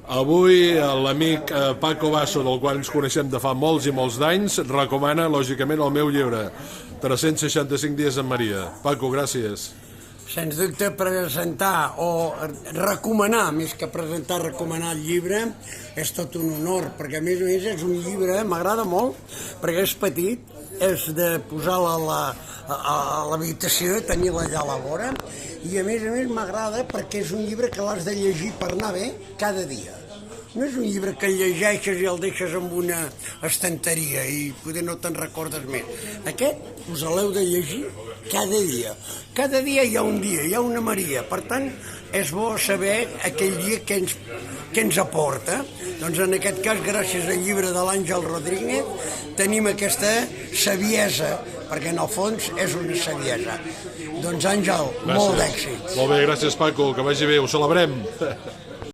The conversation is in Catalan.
Avui l'amic Paco Basso, del qual ens coneixem de fa molts i molts d'anys, recomana, lògicament, el meu llibre, 365 dies amb Maria. Paco, gràcies. Sens dubte, presentar o recomanar, més que presentar, recomanar el llibre és tot un honor, perquè a més és un llibre, m'agrada molt, perquè és petit, és de posar-la a l'habitació, tenir-la allà a la vora, i a més m'agrada perquè és un llibre que l'has de llegir per anar bé cada dia. No és un llibre que el llegeixes i el deixes en una estanteria i poder no te'n recordes més. Aquest us l'heu de llegir cada dia. Cada dia hi ha un dia, hi ha una Maria. Per tant, és bo saber aquell dia què ens aporta. Doncs en aquest cas, gràcies al llibre de l'Àngel Rodríguez, tenim aquesta saviesa, perquè en el fons és una saviesa. Doncs Àngel, molt d'èxit. Molt bé, gràcies Paco, que vagi bé, ho celebrem.